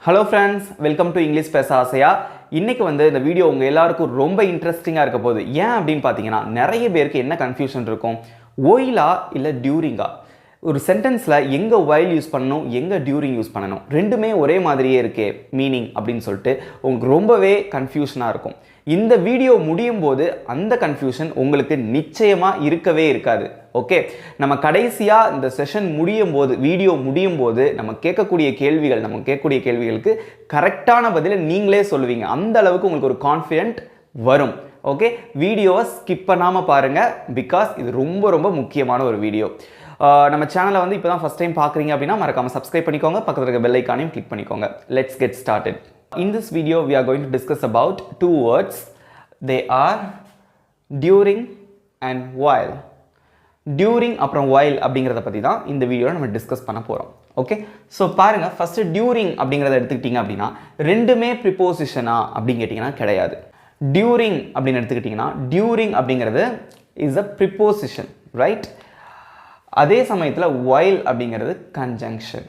Hello friends, welcome to English பேச ஆசையா. இன்னைக்கு இந்த வீடியோ உங்க எல்லாருக்கும் ரொம்ப இன்ட்ரெஸ்டிங்கா இருக்க போகுது. ஏன் அப்படினு பாத்தீங்கன்னா நிறைய பேருக்கு என்ன கன்ஃபியூஷன் இருக்கும்? while-ஆ இல்ல during-ஆ? ஒரு சென்டென்ஸ்ல எங்க while யூஸ் பண்ணனும், எங்க during யூஸ் பண்ணனும்? ரெண்டுமே ஒரே மாதிரியே இருக்கே மீனிங் அப்படினு சொல்லிட்டு உங்களுக்கு ரொம்பவே கன்ஃபியூஷனா இருக்கும். இந்த வீடியோ முடியும் போது அந்த கன்ஃபியூஷன் உங்களுக்கு நிச்சயமா இருக்கவே இருக்காது. ஓகே, நம்ம கடைசியா இந்த செஷன் முடியும் போது வீடியோ முடியும் போது நம்ம கேட்கக்கூடிய கேள்விகளுக்கு கரெக்டான பதிலை நீங்களே சொல்லுவீங்க. அந்த அளவுக்கு உங்களுக்கு ஒரு கான்ஃபிடென்ட் வரும். ஓகே, வீடியோவை ஸ்கிப் பண்ணாம பாருங்க, பிகாஸ் இது ரொம்ப ரொம்ப முக்கியமான ஒரு வீடியோ. நம்ம சேனலை இப்போ தான் ஃபர்ஸ்ட் டைம் பார்க்குறீங்க அப்படின்னா மறக்காம சப்ஸ்கிரைப் பண்ணிக்கோங்க, பக்கத்தில் இருக்க பெல் ஐக்கானையும் கிளிக் பண்ணிக்கோங்க. Let's get started. In this video we are going to discuss about two words. They are during and while. During அப்புறம் while அப்படிங்கறத பத்தி தான் இந்த வீடியோல நம்ம டிஸ்கஸ் பண்ண போறோம். ஓகே, சோ பாருங்க, ஃபர்ஸ்ட் during அப்படிங்கறத எடுத்துக்கிட்டீங்க அப்படின்னா ரெண்டுமே ப்ரிபோசிஷனா அப்படின்னு கேட்டிங்கன்னா கிடையாது. during அப்படின்னு எடுத்துக்கிட்டீங்கன்னா during அப்படிங்கிறது is a preposition, right? அதே சமயத்தில் while அப்படிங்கிறது conjunction.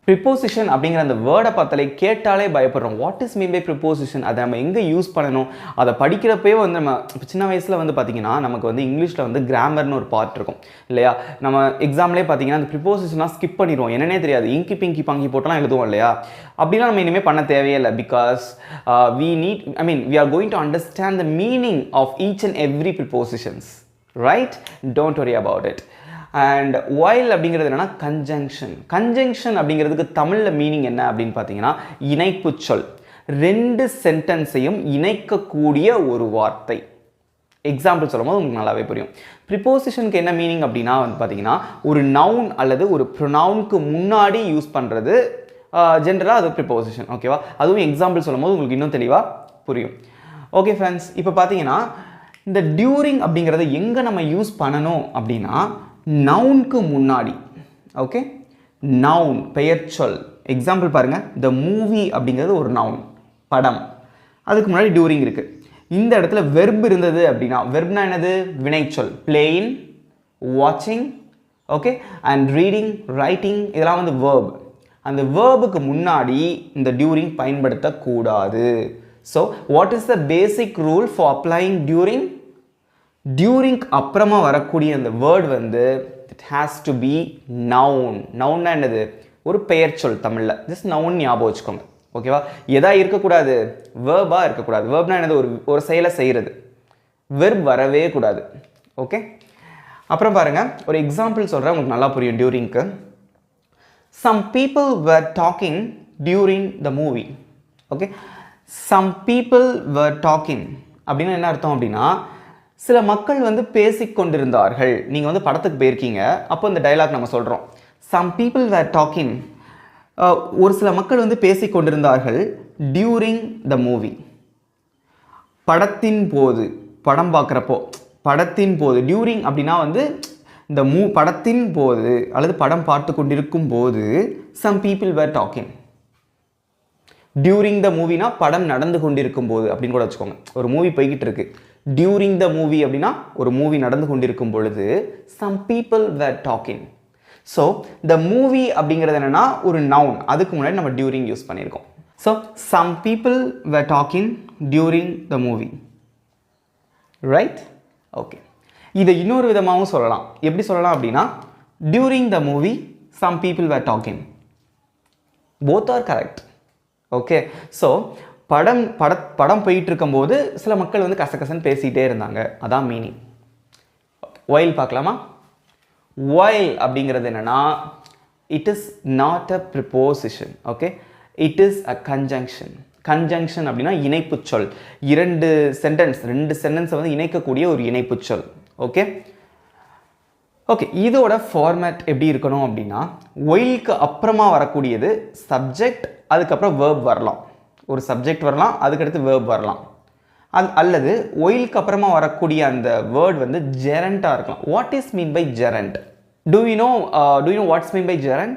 preposition அப்படிங்கிற அந்த வேர்டை பார்த்தாலே கேட்டாலே பயப்படுறோம். What is mean by preposition? அதை நம்ம எங்கே யூஸ் பண்ணணும்? அதை படிக்கிறப்பே நம்ம சின்ன வயசில் பார்த்தீங்கன்னா நமக்கு இங்கிலீஷில் கிராமர்னு ஒரு பார்ட் இருக்கும் இல்லையா? நம்ம எக்ஸாம்லேயே பார்த்தீங்கன்னா அந்த ப்ரிப்போசிஷனாக ஸ்கிப் பண்ணிடுவோம். என்னன்னே தெரியாது, இங்கி பிங்கி பங்கி போட்டெல்லாம் எழுதுவோம் இல்லையா? அப்படிலாம் நம்ம இனிமேல் பண்ண தேவையே இல்லை. Because we are going to understand the meaning of each and every prepositions, right? Don't worry about it. And while அப்படிங்கிறது என்னன்னா கன்ஜங்ஷன் அப்படிங்கிறதுக்கு தமிழில் மீனிங் என்ன அப்படின்னு பார்த்தீங்கன்னா இணைப்பு சொல். ரெண்டு சென்டென்ஸையும் இணைக்கக்கூடிய ஒரு வார்த்தை. எக்ஸாம்பிள் சொல்லும் போது உங்களுக்கு நல்லாவே புரியும். ப்ரிப்போசிஷனுக்கு என்ன மீனிங் அப்படின்னா பார்த்தீங்கன்னா ஒரு நவுன் அல்லது ஒரு ப்ரொனவுனுக்கு முன்னாடி யூஸ் பண்ணுறது ஜென்ரலாக அது ப்ரிப்போசிஷன். ஓகேவா? அதுவும் எக்ஸாம்பிள் சொல்லும் போது உங்களுக்கு இன்னும் தெளிவாக புரியும். ஓகே ஃப்ரெண்ட்ஸ், இப்போ பார்த்தீங்கன்னா இந்த டியூரிங் அப்படிங்கிறத எங்கே நம்ம யூஸ் பண்ணணும் அப்படின்னா நவுனுக்கு முன்னாடி. ஓகே, நவுன் பெயர் சொல். எக்ஸாம்பிள் பாருங்கள், த மூவி அப்படிங்கிறது ஒரு நவுன், படம். அதுக்கு முன்னாடி டியூரிங் இருக்குது. இந்த இடத்துல வெர்ப் இருந்தது அப்படின்னா, வெர்ப்னா என்னது? வினைச்சொல். பிளேயிங், வாட்சிங், ஓகே, அண்ட் ரீடிங், ரைட்டிங், இதெல்லாம் வேர்ப். அந்த வேர்புக்கு முன்னாடி இந்த டியூரிங் பயன்படுத்தக்கூடாது. So what is the basic rule for applying during? During அப்புறமா வரக்கூடிய அந்த word it has to be noun. நவுன்னா என்னது? ஒரு பெயர் சொல். தமிழில் ஜஸ்ட் நவுன் ஞாபகம் வச்சுக்கோங்க. ஓகேவா? எதா இருக்கக்கூடாது? வேர்பா இருக்கக்கூடாது. வேர்ப்னா என்னது? ஒரு செயலை செய்கிறது. வெர்ப் வரவே கூடாது. ஓகே, அப்புறம் பாருங்க, ஒரு எக்ஸாம்பிள் சொல்கிறேன், உங்களுக்கு நல்லா புரியும். டியூரிங்க்கு some people were talking during the movie. Okay, some people were talking அப்படின்னா என்ன அர்த்தம் அப்படின்னா சில மக்கள் பேசிக்கொண்டிருந்தார்கள். நீங்கள் படத்துக்கு போயிருக்கீங்க, அப்போ இந்த டைலாக் நம்ம சொல்கிறோம். Some people were talking. ஒரு சில மக்கள் பேசிக்கொண்டிருந்தார்கள் டியூரிங் த மூவி. படத்தின் போது, படம் பார்க்குறப்போ, படத்தின் போது. டியூரிங் அப்படின்னா இந்த படத்தின் போது அல்லது படம் பார்த்து கொண்டிருக்கும் போது some people were talking. During the மூவினா படம் நடந்து கொண்டிருக்கும் போது அப்படின்னு கூட வச்சுக்கோங்க. ஒரு மூவி போய்கிட்டு இருக்கு, டியூரிங் த மூவி அப்படின்னா ஒரு மூவி நடந்து கொண்டிருக்கும் பொழுது some people were talking. So the movie அப்படிங்கிறது என்னன்னா ஒரு நவுன். அதுக்கு முன்னாடி நம்ம டியூரிங் யூஸ் பண்ணியிருக்கோம். So some people were talking during the movie, right? Okay, இதை இன்னொரு விதமாகவும் சொல்லலாம். எப்படி சொல்லலாம் அப்படின்னா during the movie some people were talking. Both are correct. Okay, so படம் போயிட்டு இருக்கும்போது சில மக்கள் கசகசன்னு பேசிகிட்டே இருந்தாங்க, அதான் மீனிங். while பார்க்கலாமா? while அப்படிங்கிறது என்னன்னா it is not a preposition. Okay, it is a conjunction. Conjunction அப்படின்னா இணைப்பு சொல். ரெண்டு சென்டென்ஸை இணைக்கக்கூடிய ஒரு இணைப்பு சொல். ஓகே ஓகே, இதோட ஃபார்மேட் எப்படி இருக்கணும் அப்படின்னா whileக்கு அப்புறமா வரக்கூடியது சப்ஜெக்ட், அதுக்கப்புறம் வேர்ப் வரலாம். ஒரு சப்ஜெக்ட் வரலாம், அதுக்கடுத்து வேர்ப் வரலாம். அல்லது whileக்கு அப்புறமா வரக்கூடிய அந்த வேர்ட் ஜெரண்டாக இருக்கலாம். What is mean by gerund? Do you know what's mean by gerund?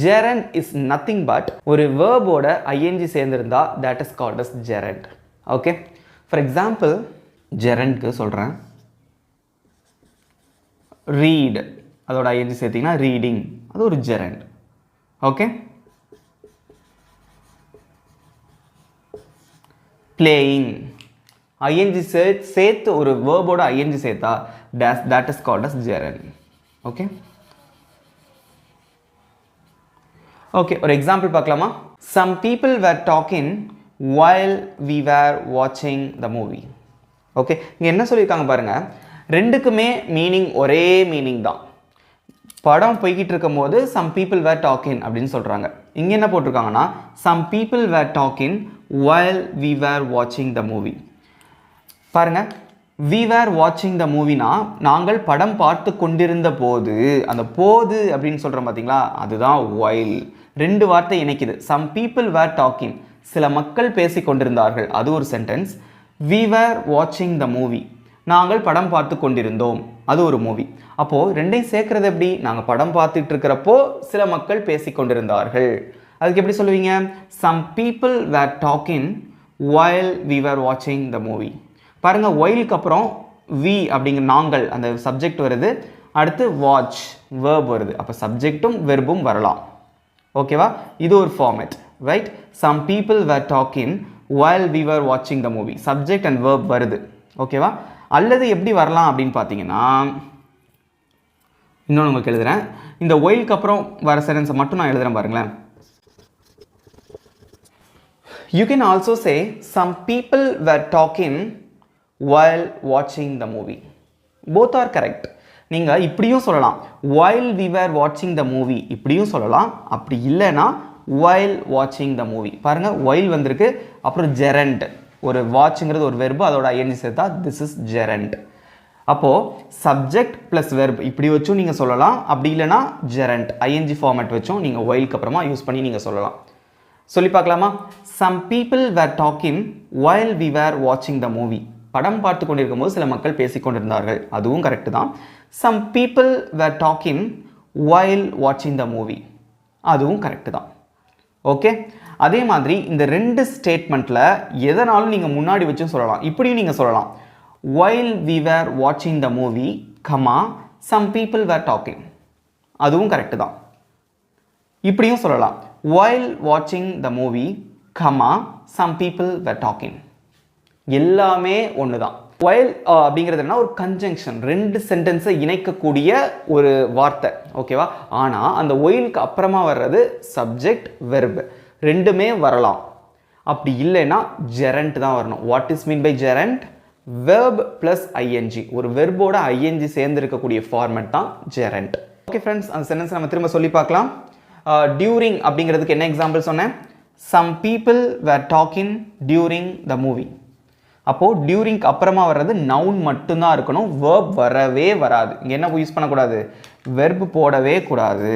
Gerund is nothing but ஒரு வேர்போட ing சேர்ந்திருந்தா that is called as gerund. Okay, for example, gerundக்கு சொல்கிறேன், read அதோட ing சேர்த்தீங்கன்னா reading, அது ஒரு gerund. Okay, playing. ing சேர்த்து ஒரு verb-ஓட ing சேர்த்தா that is called as gerund. Okay? Okay, ஒரு example பார்க்கலாமா? Some people were talking while we were watching the movie. Okay, இங்க என்ன சொல்லியிருக்காங்க பாருங்க, ரெண்டுக்குமே மீனிங் ஒரே மீனிங் தான். படம் போய்கிட்டு இருக்கும்போது some people were talking அப்படின்னு சொல்கிறாங்க. இங்கே என்ன போட்டிருக்காங்கன்னா some people were talking while we were watching the movie. பாருங்க, we were watching the movieனா நாங்கள் படம் பார்த்து கொண்டிருந்த போது, அந்த போது அப்படின்னு சொல்கிறோம் பார்த்தீங்களா, அதுதான் while. ரெண்டு வார்த்தை இணைக்குது. some people were talking, சில மக்கள் பேசி கொண்டிருந்தார்கள், அது ஒரு sentence. we were watching the movie, நாங்கள் படம் பார்த்து கொண்டிருந்தோம், அது ஒரு மூவி. அப்போது ரெண்டையும் சேர்க்கறது எப்படி? நாங்கள் படம் பார்த்துட்டு இருக்கிறப்போ சில மக்கள் பேசி கொண்டிருந்தார்கள், அதுக்கு எப்படி சொல்லுவீங்க? some people were talking while we were watching the movie. பாருங்க, whileக்கு அப்புறம் we அப்படிங்கிற நாங்கள் அந்த சப்ஜெக்ட் வருது, அடுத்து watch verb வருது, அப்போ சப்ஜெக்டும் வெர்பும் வரலாம். ஓகேவா? இது ஒரு format, right? some people were talking while we were watching the movie, subject and verb வருது. ஓகேவா? அல்லது எப்படி வரலாம் அப்படின்னு பார்த்தீங்கன்னா, இன்னொன்று உங்களுக்கு எழுதுகிறேன், இந்த whileக்கு அப்புறம் வர சென்டென்ஸை மட்டும் நான் எழுதுகிறேன் பாருங்களேன். You can also say some people were talking while watching the movie. Both are correct. நீங்கள் இப்படியும் சொல்லலாம் while we were watching the movie, இப்படியும் சொல்லலாம். அப்படி இல்லைன்னா while watching the movie. பாருங்கள், while வந்திருக்கு, அப்புறம் gerund, ஒரு வாட்ச்ங்கிறது ஒரு வெர்பு, அதோட ing சேர்த்தா this is gerund. அப்போது சப்ஜெக்ட் ப்ளஸ் வெர்ப் இப்படி வச்சும் நீங்கள் சொல்லலாம், அப்படி இல்லைனா gerund ing ஃபார்மேட் வச்சும் நீங்கள் whileக்கு அப்புறமா யூஸ் பண்ணி நீங்கள் சொல்லலாம். சொல்லி பார்க்கலாமா? some people were talking while we were watching the movie, படம் பார்த்து கொண்டிருக்கும் போது சில மக்கள் பேசிக்கொண்டிருந்தார்கள், அதுவும் கரெக்டு தான். some people were talking while watching the movie, அதுவும் கரெக்டு தான். ஓகே, அதே மாதிரி இந்த ரெண்டு ஸ்டேட்மெண்ட்டில் எதனாலும் நீங்கள் முன்னாடி வச்சும் சொல்லலாம். இப்படியும் நீங்கள் சொல்லலாம் while we were watching the movie, some people were talking, அதுவும் கரெக்டு தான். இப்படியும் சொல்லலாம் while watching the movie, some people were talking, எல்லாமே ஒன்று தான். while அப்படிங்கிறது என்ன? ஒரு கன்ஜங்ஷன், ரெண்டு சென்டென்ஸை இணைக்கக்கூடிய ஒரு வார்த்தை. ஓகேவா? ஆனால் அந்த whileக்கு அப்புறமா வர்றது சப்ஜெக்ட் வெர்ப் ரெண்டுமே வரலாம். அப்படி இல்லைன்னா gerund தான் வரணும். What is mean by gerund? verb plus ing, ஒரு வெர்போட ing சேர்ந்து இருக்கக்கூடிய ஃபார்மேட் தான் gerund. ஓகே ஃப்ரெண்ட்ஸ், அந்த சென்டென்ஸ் நம்ம திரும்ப சொல்லி பார்க்கலாம். டியூரிங் அப்படிங்கிறதுக்கு என்ன எக்ஸாம்பிள் சொன்னேன்? some people were talking during the movie. அப்போது டியூரிங்க்கு அப்புறமா வர்றது நவுன் மட்டும்தான் இருக்கணும், வேர்ப் வரவே வராது. இங்கே என்ன யூஸ் பண்ணக்கூடாது? வெர்ப் போடவே கூடாது.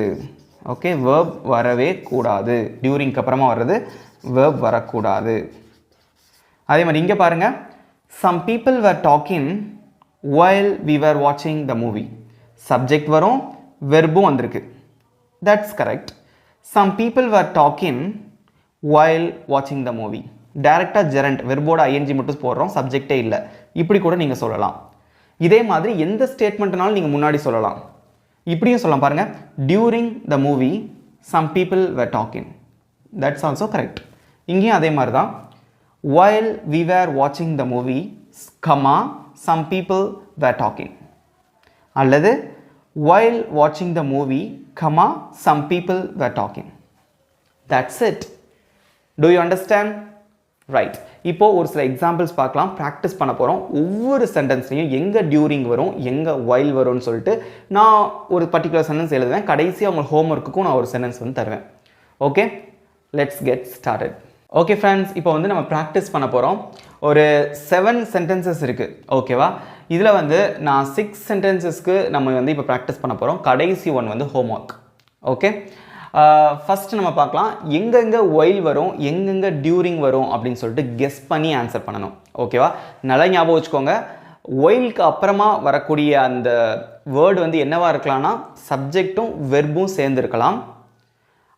ஓகே, வேர்ப் வரவே கூடாது. டியூரிங்க்கு அப்புறமா வர்றது வேர்ப் வரக்கூடாது. அதே மாதிரி இங்கே பாருங்கள், some people were talking while we were watching the movie. Subject வரும், வெர்பும் வந்திருக்கு, that's correct. some people were talking while watching the movie. டைரெக்டாக gerund வெர்போட ing மட்டும் போடுறோம், சப்ஜெக்டே இல்லை. இப்படி கூட நீங்கள் சொல்லலாம். இதே மாதிரி எந்த ஸ்டேட்மெண்ட்னாலும் நீங்கள் முன்னாடி சொல்லலாம். இப்படியும் சொல்லலாம் பாருங்கள், during the movie some people were talking, that's also correct. இங்கேயும் அதே மாதிரி தான், while we were watching the movie, some people were talking. அல்லது while watching the movie, some people were talking. That's it. Do you understand? Right. இப்போது ஒரு சில examples பார்க்கலாம், practice பண்ண போகிறோம். ஒவ்வொரு சென்டென்ஸ்லையும் எங்கே டியூரிங் வரும், எங்கே while வரும்னு சொல்லிட்டு நான் ஒரு பர்டிகுலர் சென்டென்ஸ் எழுதுவேன். கடைசியாக உங்கள் ஹோம்ஒர்க்குக்கும் நான் ஒரு சென்டென்ஸ் வந்து தருவேன். Okay, let's get started. Okay friends, இப்போ வந்து நம்ம ப்ராக்டிஸ் பண்ண போகிறோம். ஒரு 7 சென்டென்சஸ் இருக்குது. ஓகேவா? இதில் வந்து நான் 6 சென்டென்சஸ்க்கு நம்ம வந்து இப்போ ப்ராக்டிஸ் பண்ண போகிறோம். கடைசி ஒன் வந்து ஹோம்ஒர்க். ஓகே, ஃபஸ்ட்டு நம்ம பார்க்கலாம், எங்கெங்கே while வரும், எங்கெங்கே டியூரிங் வரும் அப்படின்னு சொல்லிட்டு கெஸ் பண்ணி ஆன்சர் பண்ணணும். ஓகேவா? நல்லா ஞாபகம் வச்சுக்கோங்க, whileக்கு அப்புறமா வரக்கூடிய அந்த வேர்டு வந்து என்னவாக இருக்கலாம்னா சப்ஜெக்டும் வெர்பும் சேர்ந்துருக்கலாம்.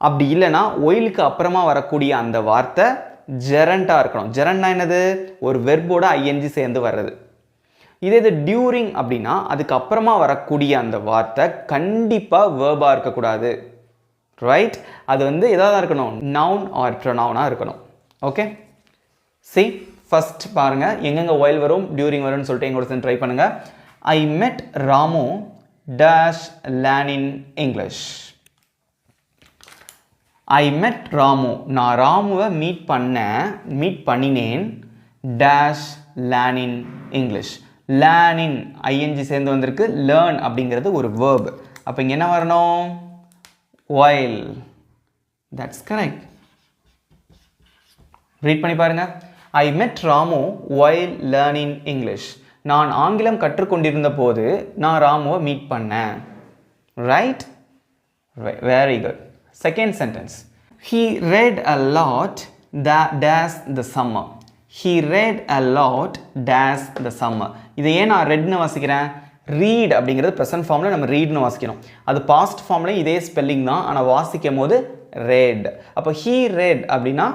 அப்படி இல்லைன்னா whileக்கு அப்புறமா வரக்கூடிய அந்த வார்த்தை ஜெரண்டாக இருக்கணும். ஜெரண்டா என்னது? ஒரு வெர்போட ing சேர்ந்து வர்றது. இதே இது டியூரிங் அப்படின்னா அதுக்கு அப்புறமா வரக்கூடிய அந்த வார்த்தை கண்டிப்பாக வேர்பாக இருக்கக்கூடாது. ரைட்? அது வந்து எதாவது இருக்கணும், நவுன் ஆர் ப்ரொனவுனாக இருக்கணும். ஓகே, சி ஃபர்ஸ்ட் பாருங்க எங்கெங்க while வரும் during வரும்னு சொல்லிட்டு எங்க கூட ட்ரை பண்ணுங்க. I met Ramu dash learning English. I met Ramu. நான் ராமுவை மீட் பண்ணினேன் dash learning English. learning ing சேர்ந்து வந்திருக்கு. learn அப்படிங்கிறது ஒரு verb. அப்ப இங்க என்ன வரணும்? while. That's correct. read பண்ணி பாருங்க. I met Ramu while learning English. நான் ஆங்கிலம் கற்றுக்கொண்டிருந்த போது நான் ராமுவை மீட் பண்ணேன். Right? Very good. Second sentence. He read a lot dash the summer. He read a lot dash the summer. இதை ஏன் நான் readனு வாசிக்கிறேன்? read அப்படிங்கிறது present formல நம்ம readனு வாசிக்கணும். அது past formல இதே ஸ்பெல்லிங் தான், ஆனா வாசிக்கும் போது read. அப்போ he read அப்படின்னா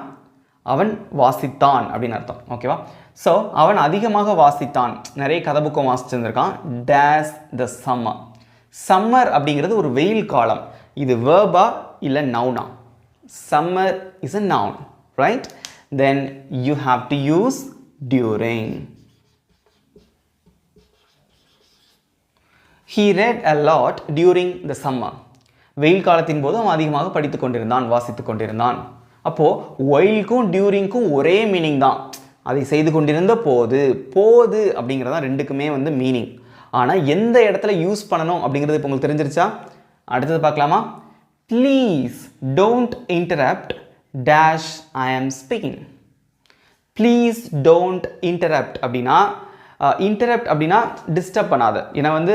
அவன் வாசித்தான் அப்படின்னு அர்த்தம். ஓகேவா? ஸோ அவன் அதிகமாக வாசித்தான், நிறைய கதை புக்கம் வாசிச்சிருந்திருக்கான். dash the summer. சம்மர் அப்படிங்கிறது ஒரு வெயில் காலம். இது வேர்பா இல்லை நவுனா? summer is a noun, right? Then you have to use during. He read a lot during the summer. வெயில் காலத்தின் போது அவன் அதிகமாக படித்து கொண்டிருந்தான், வாசித்து கொண்டிருந்தான். அப்போ whileக்கும் duringக்கும் ஒரே மீனிங் தான். அதை செய்து கொண்டிருந்த போது அப்படிங்கிறது தான் ரெண்டுக்குமே வந்து மீனிங். ஆனால் எந்த இடத்துல யூஸ் பண்ணணும் அப்படிங்கிறது இப்போ உங்களுக்கு தெரிஞ்சிருச்சா? அடுத்தது பார்க்கலாமா? Please don't interrupt dash I am speaking. Please don't interrupt அப்படின்னா இன்டரப்ட் அப்படின்னா டிஸ்டர்ப் பண்ணாத, ஏன்னா வந்து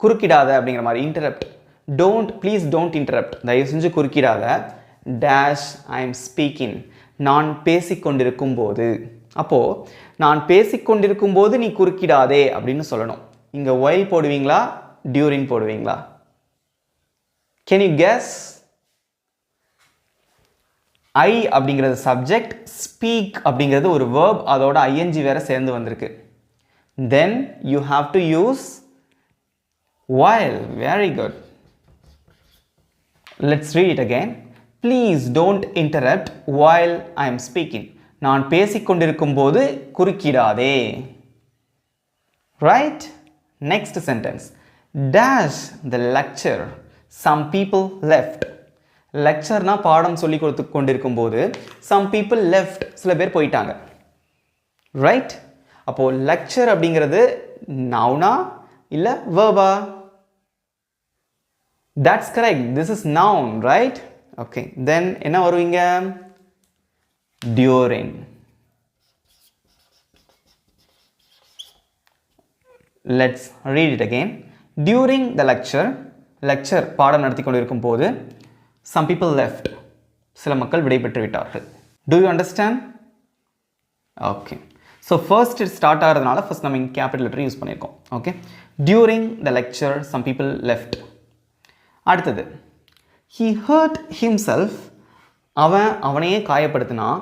குறுக்கிடாத அப்படிங்கிற மாதிரி. Interrupt don't, please don't interrupt, தயவு செஞ்சு குறுக்கிடாத. டேஷ் ஐ ஆம் ஸ்பீக்கிங், நான் பேசிக்கொண்டிருக்கும் போது. அப்போது நான் பேசிக்கொண்டிருக்கும் போது நீ குறுக்கிடாதே அப்படின்னு சொல்லணும். இங்கே while போடுவீங்களா during போடுவீங்களா? Can you guess? I அப்படிங்கிறது subject, speak அப்படிங்கிறது ஒரு verb, அதோட ing வேற சேர்ந்து வந்திருக்கு. Then you have to use while. Very good. Let's read it again. Please don't interrupt while I am speaking. நான் பேசிக்கொண்டிருக்கும் போது குறுக்கிடாதே. Right? Next sentence. Dash the lecture. Some people left. லெக்சர்னா பாடம் சொல்லி கொடுத்து கொண்டிருக்கும் போது some people left, சில பேர் போயிட்டாங்க. Right? அப்போ லெக்சர் அப்படிங்கிறது நவுனா இல்ல verba? That's correct. This is noun, right? Okay. Then என்ன வருவீங்க? During. Let's read it again. During the lecture பாடம் நடத்தி கொண்டிருக்கும் போது some people left, சில மக்கள் விடைபெற்று விட்டார்கள். Do you understand? Okay. So first it start ஆகிறதுனால first நம்ம இங்கே capital letter யூஸ் பண்ணியிருக்கோம். Okay. During the lecture some people left. அடுத்தது he hurt himself. அவனையே காயப்படுத்தினான்.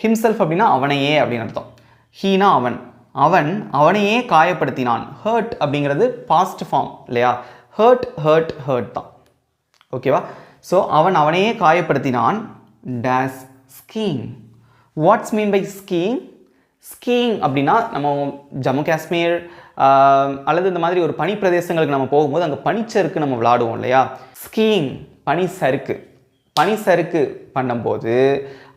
himself அப்படின்னா அவனையே அப்படின்னு அர்த்தம். ஹீனா அவனையே காயப்படுத்தினான். hurt அப்படிங்கிறது past form இல்லையா? hurt தான். ஓகேவா? ஸோ அவனையே காயப்படுத்தினான். dash skiing. What's mean by skiing? skiing அப்படின்னா நம்ம ஜம்மு காஷ்மீர் அல்லது இந்த மாதிரி ஒரு பனி பிரதேசங்களுக்கு நம்ம போகும்போது அங்கே பனிச்சறுக்கு நம்ம விளாடுவோம் இல்லையா? skiing பனி சறுக்கு பண்ணும்போது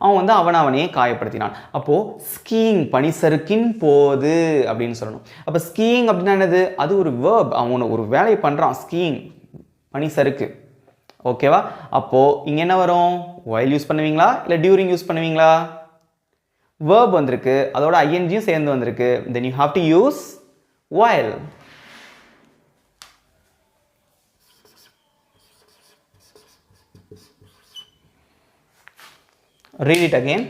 அவன் வந்து அவனையே காயப்படுத்தினான். அப்போது ஸ்கீயிங் பனி சறுக்கின் போது அப்படின்னு சொல்லணும். அப்போ ஸ்கீயிங் அப்படின்னா என்னது? அது ஒரு வேர்ப். அவன் ஒரு வேலையை பண்ணுறான். ஸ்கீயிங் பனி சறுக்கு. ஓகேவா? அப்போது இங்கே என்ன வரும்? while யூஸ் பண்ணுவீங்களா இல்லை during யூஸ் பண்ணுவீங்களா? வேர்ப் வந்திருக்கு, அதோட ஐஎன்ஜியும் சேர்ந்து வந்திருக்கு. then you have to use while. Read it again.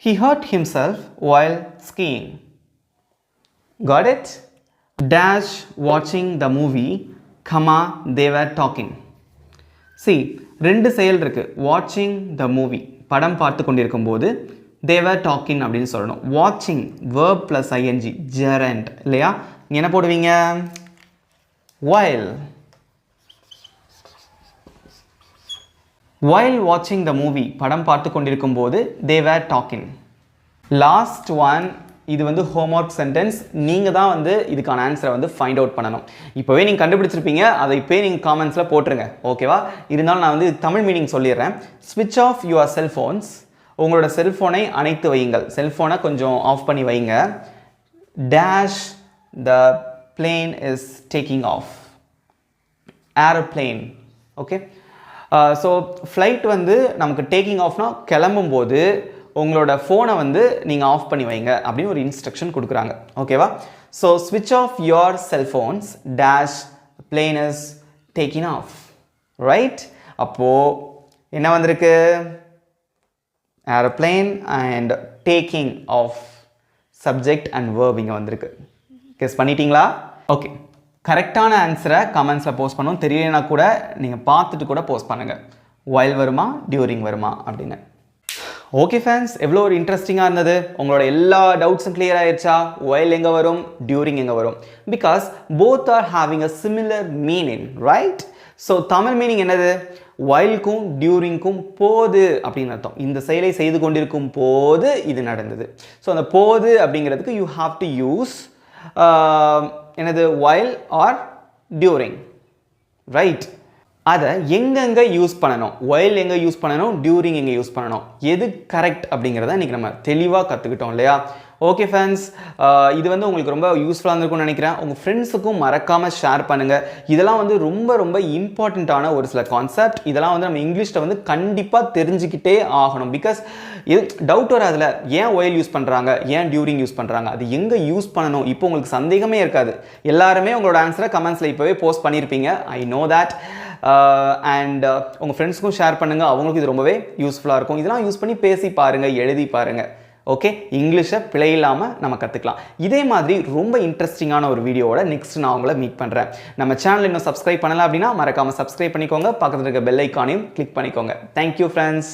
He hurt himself while skiing. Got it? Dash watching the movie, they were talking. See, ரெண்டு செயல் இருக்கு. watching the movie படம் பார்த்து கொண்டிருக்கும் போது they were talking அப்படின்னு சொல்லணும். watching verb plus ing gerund இல்லையா? என்ன போடுவீங்க? while. while watching the movie படம் பார்த்து கொண்டிருக்கும் போது they were talking. Last one, இது வந்து ஹோம்ஒர்க் சென்டென்ஸ். நீங்கள் தான் வந்து இதுக்கான ஆன்சரை வந்து ஃபைண்ட் அவுட் பண்ணணும். இப்போவே நீங்கள் கண்டுபிடிச்சிருப்பீங்க, அதை இப்போயே நீங்கள் காமெண்ட்ஸில் போட்டுருங்க, ஓகேவா? இருந்தாலும் நான் வந்து தமிழ் மீனிங் சொல்லிடுறேன். ஸ்விட்ச் ஆஃப் யுவர் செல்ஃபோன்ஸ். உங்களோட செல்ஃபோனை அணைத்து வையுங்கள். செல்ஃபோனை கொஞ்சம் ஆஃப் பண்ணி வைங்க. Dash the plane is taking off. Aeroplane. Okay, so flight வந்து நமக்கு டேக்கிங் ஆஃப்னா கிளம்பும்போது உங்களோட ஃபோனை வந்து நீங்கள் ஆஃப் பண்ணி வைங்க அப்படின்னு ஒரு இன்ஸ்ட்ரக்ஷன் கொடுக்குறாங்க, ஓகேவா? ஸோ ஸ்விட்ச் off your cellphones dash plane is taking off, right? அப்போது என்ன வந்திருக்கு? Aeroplane and taking off subject and verb இங்கே வந்திருக்கு. கெஸ் பண்ணிட்டீங்களா? ஓகே, கரெக்டான ஆன்சரை கமெண்ட்ஸில் போஸ்ட் பண்ணணும். தெரியலனா கூட நீங்கள் பார்த்துட்டு கூட போஸ்ட் பண்ணுங்கள். while வருமா டியூரிங் வருமா அப்படின்னு. ஓகே ஃப்ரெண்ட்ஸ், எவ்வளோ ஒரு இன்ட்ரெஸ்டிங்காக இருந்தது. உங்களோட எல்லா டவுட்ஸும் கிளியர் ஆயிடுச்சா? while எங்கே வரும், டியூரிங் எங்கே வரும்? Because both are having a similar meaning, right? So Tamil meaning என்னது? whileக்கும் டியூரிங்க்கும் போது அப்படின்னு அர்த்தம். இந்த செயலை செய்து கொண்டிருக்கும் போது இது நடந்தது. ஸோ அந்த போது அப்படிங்கிறதுக்கு யூ ஹாவ் டு யூஸ் என்னது? while or during, right? அதை எங்கெங்கே யூஸ் பண்ணணும், while எங்கே யூஸ் பண்ணணும், டியூரிங் எங்கே யூஸ் பண்ணணும், எது கரெக்ட் அப்படிங்கிறத இன்றைக்கி நம்ம தெளிவாக கற்றுக்கிட்டோம் இல்லையா? ஓகே ஃப்ரெண்ட்ஸ், இது வந்து உங்களுக்கு ரொம்ப யூஸ்ஃபுல்லாக இருந்திருக்கும்னு நினைக்கிறேன். உங்கள் ஃப்ரெண்ட்ஸுக்கும் மறக்காமல் ஷேர் பண்ணுங்கள். இதெல்லாம் வந்து ரொம்ப ரொம்ப இம்பார்ட்டண்ட்டான ஒரு சில கான்செப்ட். இதெல்லாம் வந்து நம்ம இங்கிலீஷில் வந்து கண்டிப்பாக தெரிஞ்சுக்கிட்டே ஆகணும். பிகாஸ் இது டவுட் வராதுல, ஏன் while யூஸ் பண்ணுறாங்க, ஏன் டியூரிங் யூஸ் பண்ணுறாங்க, அது எங்கே யூஸ் பண்ணணும், இப்போ உங்களுக்கு சந்தேகமே இருக்காது. எல்லாருமே உங்களோட ஆன்சரை கமெண்ட்ஸில் இப்போவே போஸ்ட் பண்ணியிருப்பீங்க. I know that. அண்ட் உங்கள் ஃப்ரெண்ட்ஸுக்கும் ஷேர் பண்ணுங்கள், அவங்களுக்கு இது ரொம்பவே யூஸ்ஃபுல்லாக இருக்கும். இதெல்லாம் யூஸ் பண்ணி பேசி பாருங்கள், எழுதி பாருங்கள். ஓகே, இங்கிலீஷை பிழை இல்லாமல் நம்ம கற்றுக்கலாம். இதே மாதிரி ரொம்ப இன்ட்ரெஸ்டிங்கான ஒரு வீடியோவோட நெக்ஸ்ட் நான் உங்களை மீட் பண்ணுறேன். நம்ம சேனல் இன்னும் சப்ஸ்கிரைப் பண்ணலாம் அப்படின்னா மறக்காமல் சப்ஸ்கிரைப் பண்ணிக்கோங்க. பக்கத்தில் இருக்க பெல் ஐக்கானையும் கிளிக் பண்ணிக்கோங்க. Thank you friends.